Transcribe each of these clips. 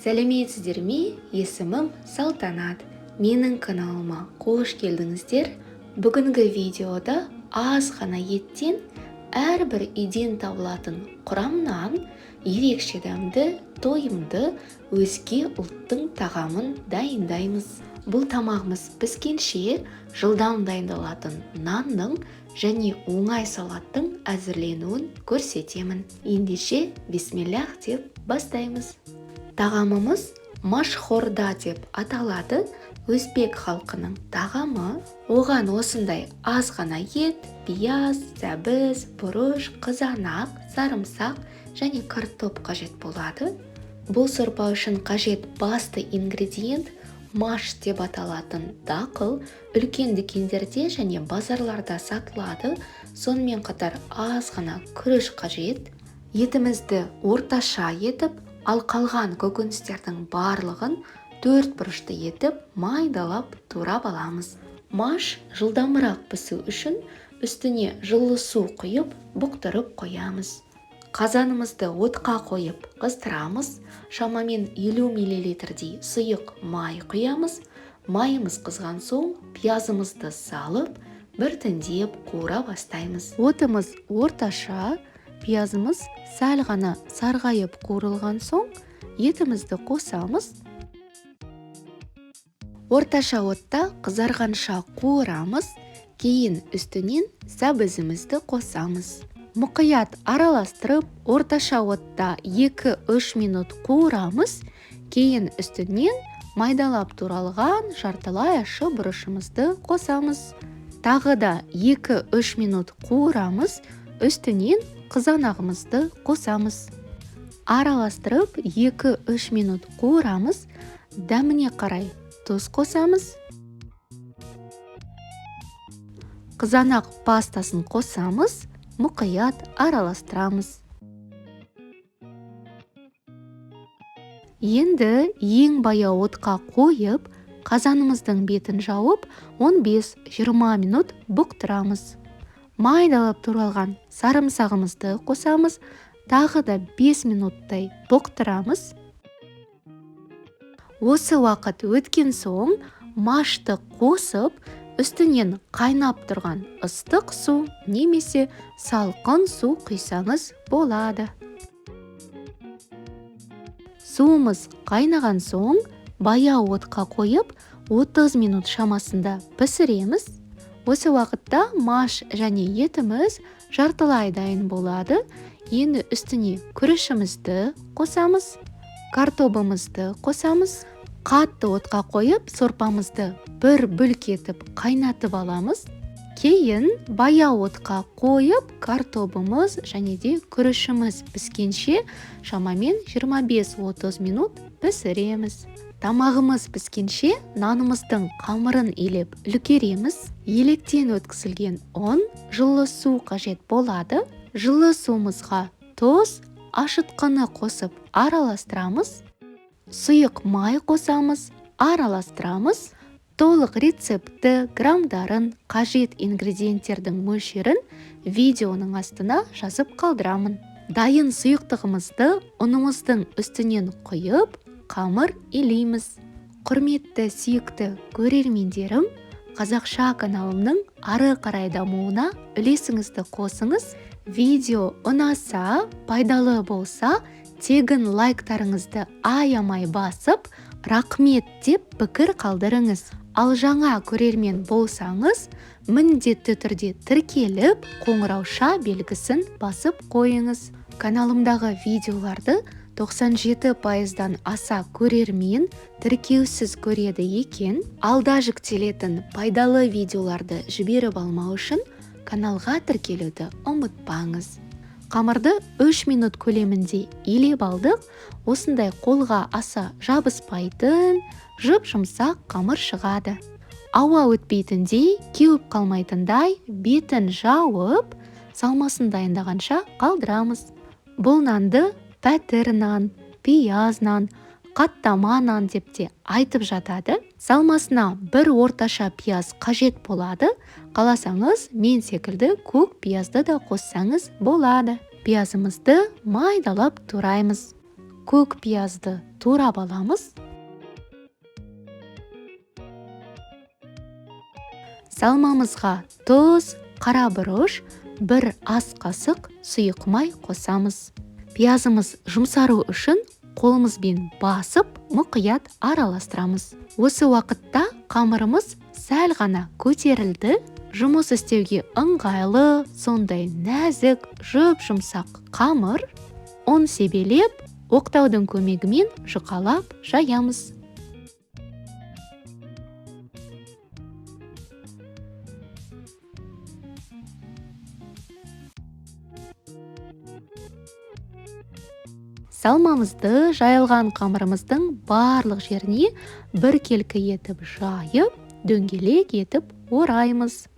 Сәлеметсіздер ме? Есімім Салтанат. Менің каналыма қош келдіңіздер. Бүгінгі видеода аз ғана еттен әрбір үйден табылатын құрамнан ерекше дәмді, тойымды өзге ұлттың тағамын дайындаймыз. Бұл тамағымыз піскенше жылдам дайындалатын нанның және оңай салаттың әзірленуін көрсетемін. Ендеше бисмиллах деп бастаймыз. Тағамымыз машхорда деп аталады. Өзбек халқының тағамы. Оған осындай аз ғана ет, пияз, сәбіз, бұрыш, қызанақ, сарымсақ және картоп қажет болады. Бұл сорпа үшін қажет басты ингредиент маш деп аталатын дақыл. Үлкен дүкендерде және базарларда сатылады. Сонымен қатар аз ғана күріш қажет. Етімізді орташа етіп, ал қалған көкөністердің барлығын 4 бұрышты етіп майдалап турап аламыз. Маш жылдамырақ пісу үшін үстіне жылы су құйып бұқтырып қоямыз. Қазанымызды отқа қойып қыздырамыз. Шамамен 50 мл сұйық май құямыз. Майымыз қызған соң пиязымызды салып, біртіндеп қуыра бастаймыз. Отымыз орташа, пиязымыз сәл ғана сарғайып қуырылған соң етімізді қосамыз. Орташа отта қызарғанша қуырамыз. Кейін үстінен сәбізімізді қосамыз. Мұқият араластырып, орташа отта 2-3 минут қуырамыз. Кейін үстінен майдалап туралған жартылай ащы бұрышымызды қосамыз. Тағы да 2-3 минут қуырамыз. Үстінен қызанағымызды қосамыз. Араластырып 2-3 минут қуырамыз. Дәміне қарай тұз қосамыз. Қызанақ пастасын қосамыз. Мұқият араластырамыз. Енді ең баяу отқа қойып, қазанымыздың бетін жауып, 15-20 минут бұқтырамыз. Майдалап туралған сарымсағымызды қосамыз. Тағы да 5 минуттай бұқтырамыз. Осы уақыт өткен соң машты қосып, үстінен қайнап тұрған ыстық су немесе салқын су құйсаңыз болады. Суымыз қайнаған соң баяу отқа қойып 30 минут шамасында пісіреміз. Осы уақытта маш және етіміз жартылай дайын болады. Енді үстіне күрішімізді қосамыз. Картобымызды қосамыз. Қатты отқа қойып, сорпамызды бір бүлк етіп қайнатып аламыз. Кейін баяу отқа қойып, картобымыз және де күрішіміз піскенше шамамен 25-30 минут пісіреміз. Тамағымыз піскенше нанымыздың қамырын илеп үлгереміз. Електен өткізілген ұн, жылы су қажет болады. Жылы суымызға тұз, ашытқыны қосып араластырамыз. Сұйық май қосамыз, араластырамыз. Толық рецепті, грамдарын, қажет ингредиенттердің мөлшерін видеоның астына жазып қалдырамын. Дайын сұйықтығымызды ұнымыздың үстінен құйып, қамыр илейміз. Құрметті сүйікті көрермендерім, қазақша каналымның ары қарай дамуына үлесіңізді қосыңыз. Видео ұнаса, пайдалы болса, тегін лайктарыңызды аямай басып, рахмет деп пікір қалдырыңыз. Ал жаңа көрермен болсаңыз, міндетті түрде тіркеліп, қоңырауша белгісін басып қойыңыз. Каналымдағы видеоларды 97%-дан аса көрермен тіркеусіз көреді екен. Алда жүктелетін пайдалы видеоларды жіберіп алмау үшін каналға тіркелуді ұмытпаңыз. Қамырды 3 минут көлемінде илеп алдық. Осындай қолға аса жабыспайтын, жып-жұмсақ қамыр шығады. Ауа өтпейтіндей, кеуіп қалмайтындай бетін жауып, салмасын дайындағанша қалдырамыз. Бұл нанды пәтір нан, пияз нан, қаттама нан деп те айтып жатады. Салмасына бір орташа пияз қажет болады. Қаласаңыз, мен секілді көк пиязды да қоссаңыз болады. Пиязымызды майдалап тураймыз. көк пиязды турап аламыз. Салмамызға тұз, қара бұрыш, бір ас қасық сұйық май қосамыз. Пиязымыз жұмсару үшін қолымызбен басып, мұқият араластырамыз. Осы уақытта қамырымыз сәл ғана көтерілді. Жұмыс істеуге ыңғайлы, сондай нәзік, жұп-жұмсақ қамыр. Он себелеп, оқтаудың көмегімен жұқалап жаямыз. Салмамызды жайылған қамырымыздың барлық жеріне біркелкі етіп жайып, дөңгелек етіп ораймыз.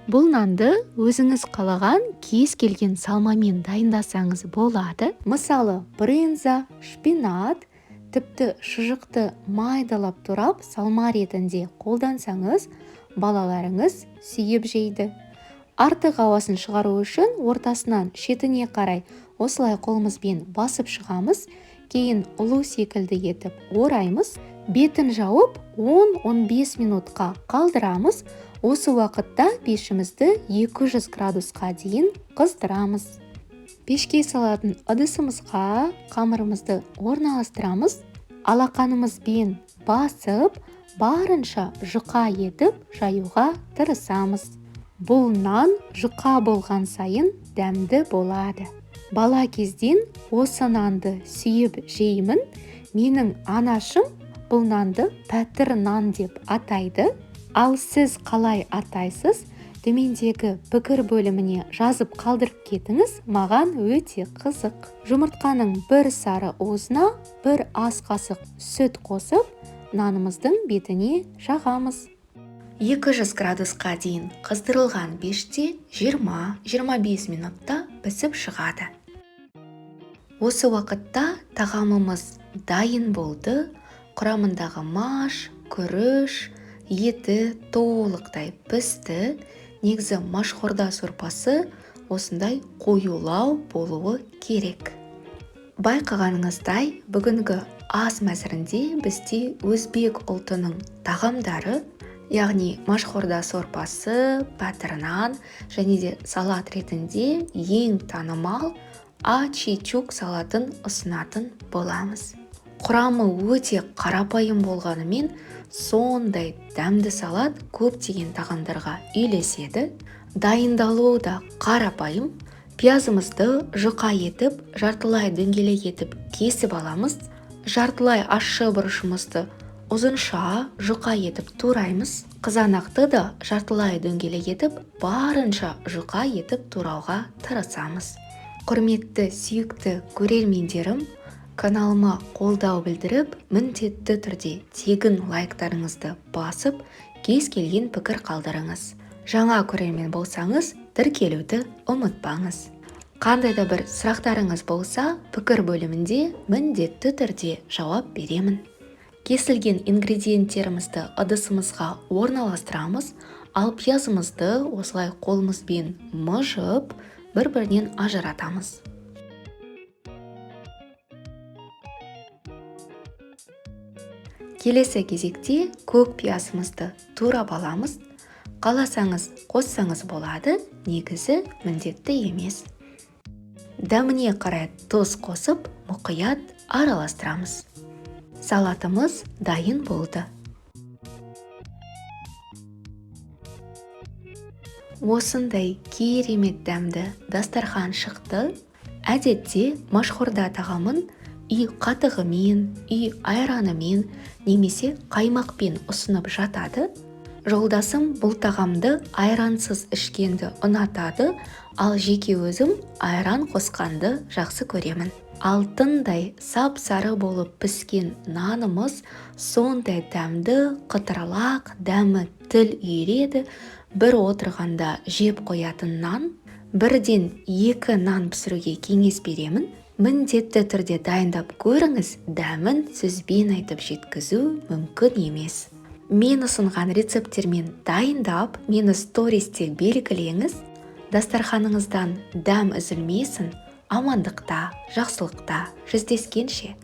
Бұл нанды өзіңіз қалаған кез келген салмамен дайындасаңыз болады. Мысалы, брынза, шпинат, тіпті шұжықты майдалап турап салма ретінде қолдансаңыз, балаларыңыз сүйіп жейді. Артық ауасын шығару үшін ортасынан шетіне қарай осылай қолымызбен басып шығамыз, кейін ұлу секілді етіп ораймыз. Бетін жауып 10-15 минутқа қалдырамыз. Осы уақытта пешімізді 200 градусқа дейін қыздырамыз. Пешке салатын ыдысымызға қамырымызды орналастырамыз. Алақанымызбен басып, барынша жұқа етіп жаюға тырысамыз. Бұл нан жұқа болған сайын дәмді болады. Бала кезден осы нанды сүйіп жеймін. Менің анашым бұл нанды пәтір нан деп атайды. Ал сіз қалай атайсыз? Төмендегі пікір бөліміне жазып қалдырып кетіңіз, маған өте қызық. Жұмыртқаның бір сары уызына бір ас қасық сүт қосып, нанымыздың бетіне жағамыз. 200 градусқа дейін қыздырылған пеште 20-25 минутта пісіп шығады. Осы уақытта тағамымыз дайын болды. Құрамындағы маш, күріш, еті толықтай пісті. Негізі машқорда сорпасы осындай қоюлау болуы керек. Байқағаныңыздай, бүгінгі ас мәзірінде бізде өзбек ұлтының тағамдары, яғни машқорда сорпасы, пәтір нан және де салат ретінде ең танымал ачичук салатын ұсынатын боламыз. Құрамы өте қарапайым болғанымен, сондай дәмді салат көптеген тағамдарға үйлеседі. Дайындалуы да қарапайым. Пиязымызды жұқа етіп, жартылай дөңгелек етіп кесіп аламыз. Жартылай ащы бұрышымызды ұзынша жұқа етіп тураймыз. Қызанақты да жартылай дөңгелек етіп, барынша жұқа етіп турауға тырысамыз. Құрметті сүйікті көрермендерім, каналыма қолдау білдіріп, міндетті түрде тегін лайктарыңызды басып, кез келген пікір қалдырыңыз. Жаңа көрермен болсаңыз, тіркелуді ұмытпаңыз. Қандай да бір сұрақтарыңыз болса, пікір бөлімінде міндетті түрде жауап беремін. Кесілген ингредиенттерімізді ыдысымызға орналастырамыз, ал пиязымызды осылай қолымызбен мұжып, бір-бірінен ажыратамыз. Келесі кезекте көк пиязымызды турап аламыз. Қаласаңыз қоссаңыз болады, негізі міндетті емес. Дәміне қарай тұз қосып, мұқият араластырамыз. Салатымыз дайын болды. Осындай керемет дәмді дастархан шықты. Әдетте машқорда тағамын үй қатығымен, үй айранымен немесе қаймақпен ұсынып жатады. Жолдасым бұл тағамды айрансыз ішкенді ұнатады, ал жеке өзім айран қосқанды жақсы көремін. Алтындай сап-сары болып піскен нанымыз сондай дәмді, қытырлақ, дәмі тіл үйіреді. Бір отырғанда жеп қоятын нан. Бірден 2 нан пісіруге кеңес беремін. Міндетті түрде дайындап көріңіз, дәмін сөзбен айтып жеткізу мүмкін емес. Мен ұсынған рецепттермен дайындап, мені стористе белгілеңіз. Дастарханыңыздан дәм үзілмесін, амандықта, жақсылықта жүздескенше.